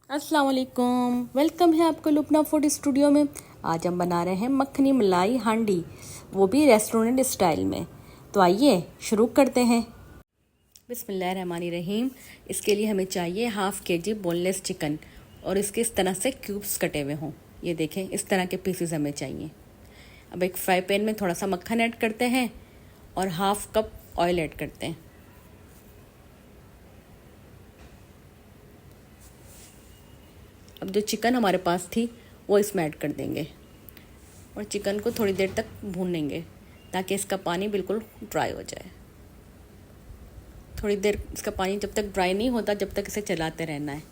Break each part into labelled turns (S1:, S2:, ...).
S1: अस्सलाम वालेकुम, वेलकम है आपको लुपना फूड स्टूडियो में। आज हम बना रहे हैं मखनी मलाई हांडी, वो भी रेस्टोरेंट स्टाइल में। तो आइए शुरू करते हैं। बिस्मिल्लाहिर्रहमानिर्रहीम। इसके लिए हमें चाहिए 1/2 kg बोनलेस चिकन और इसके इस तरह से क्यूब्स कटे हुए हों। ये देखें, इस तरह के पीसेस हमें चाहिए। अब एक फ्राई पैन में थोड़ा सा मक्खन ऐड करते हैं और 1/2 कप ऑयल ऐड करते हैं। अब जो चिकन हमारे पास थी वो इसमें ऐड कर देंगे और चिकन को थोड़ी देर तक भूनेंगे ताकि इसका पानी बिल्कुल ड्राई हो जाए। थोड़ी देर इसका पानी जब तक ड्राई नहीं होता तब तक इसे चलाते रहना है।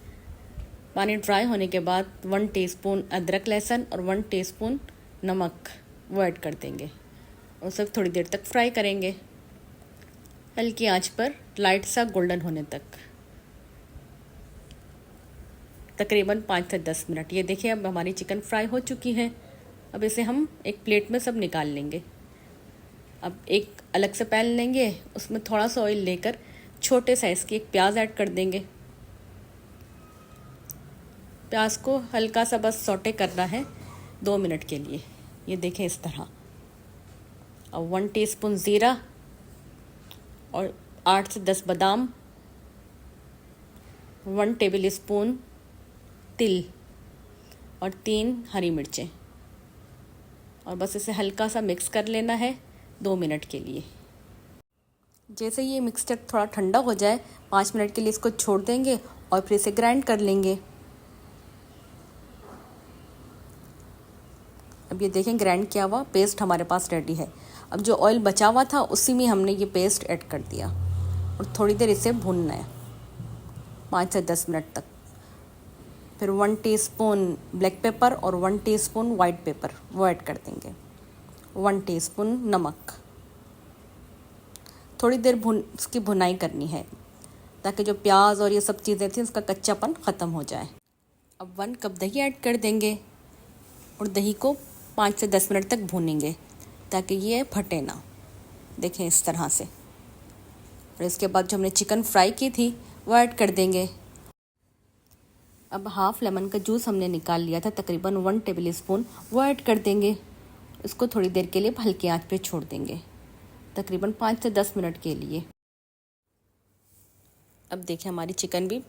S1: पानी ड्राई होने के बाद 1 टीस्पून अदरक लहसुन और 1 टीस्पून नमक वो ऐड कर देंगे और उसे थोड़ी देर तक फ्राई करेंगे, हल्की आंच पर लाइट सा गोल्डन होने तक, तकरीबन 5 से 10 मिनट। ये देखिए, अब हमारी चिकन फ्राई हो चुकी है। अब इसे हम एक प्लेट में सब निकाल लेंगे। अब एक अलग से पैन लेंगे, उसमें थोड़ा सा ऑयल लेकर छोटे साइज़ की एक प्याज ऐड कर देंगे। प्याज को हल्का सा बस सौटे करना है 2 मिनट के लिए। ये देखें इस तरह। अब 1 टीस्पून ज़ीरा और 8 से 10 बादाम, 1 टेबल स्पून तिल और 3 हरी मिर्चें, और बस इसे हल्का सा मिक्स कर लेना है 2 मिनट के लिए। जैसे ये मिक्सचर थोड़ा ठंडा हो जाए 5 मिनट के लिए इसको छोड़ देंगे और फिर इसे ग्राइंड कर लेंगे। अब ये देखें, ग्राइंड किया हुआ पेस्ट हमारे पास रेडी है। अब जो ऑयल बचा हुआ था उसी में हमने ये पेस्ट ऐड कर दिया और थोड़ी देर इसे भूनना है 5 से 10 मिनट तक। फिर 1 टीस्पून ब्लैक पेपर और 1 टीस्पून वाइट पेपर वो ऐड कर देंगे, 1 टीस्पून नमक। थोड़ी देर इसकी भुनाई करनी है ताकि जो प्याज और ये सब चीज़ें थी उसका कच्चापन ख़त्म हो जाए। अब 1 कप दही ऐड कर देंगे और दही को 5 से 10 मिनट तक भूनेंगे ताकि ये फटे ना। देखें इस तरह से। और इसके बाद जो हमने चिकन फ्राई की थी वो ऐड कर देंगे। अब 1/2 लेमन का जूस हमने निकाल लिया था, तकरीबन 1 टेबल स्पून, वो ऐड कर देंगे। इसको थोड़ी देर के लिए हल्की आंच पे छोड़ देंगे, तकरीबन 5 से 10 मिनट के लिए। अब देखिए, हमारी चिकन भी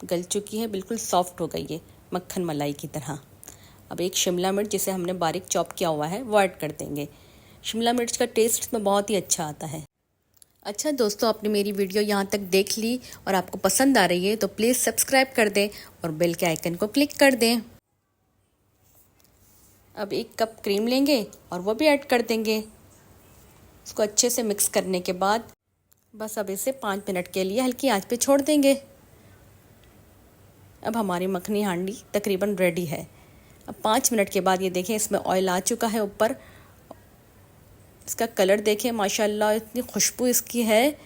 S1: गल चुकी है, बिल्कुल सॉफ्ट हो गई है मक्खन मलाई की तरह। अब एक शिमला मिर्च जिसे हमने बारीक चॉप किया हुआ है वो ऐड कर देंगे। शिमला मिर्च का टेस्ट इसमें बहुत ही अच्छा आता है। अच्छा दोस्तों, आपने मेरी वीडियो यहाँ तक देख ली और आपको पसंद आ रही है तो प्लीज़ सब्सक्राइब कर दें और बेल के आइकन को क्लिक कर दें। अब 1 कप क्रीम लेंगे और वो भी ऐड कर देंगे। इसको अच्छे से मिक्स करने के बाद बस अब इसे 5 मिनट के लिए हल्की आंच पे छोड़ देंगे। अब हमारी मखनी हांडी तकरीबन रेडी है। अब 5 मिनट के बाद ये देखें, इसमें ऑयल आ चुका है ऊपर। इसका कलर देखें, माशाल्लाह इतनी खुशबू इसकी है।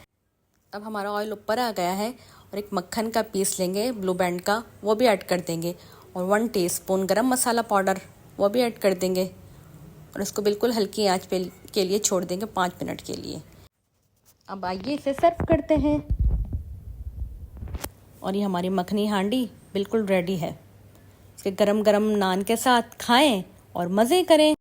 S1: अब हमारा ऑयल ऊपर आ गया है और एक मक्खन का पीस लेंगे ब्लू बैंड का, वो भी ऐड कर देंगे और 1 टीस्पून गरम मसाला पाउडर वो भी ऐड कर देंगे और इसको बिल्कुल हल्की आंच पे के लिए छोड़ देंगे 5 मिनट के लिए। अब आइए इसे सर्व करते हैं। और ये हमारी मखनी हांडी बिल्कुल रेडी है। इसके गरम गरम नान के साथ खाएं और मज़े करें।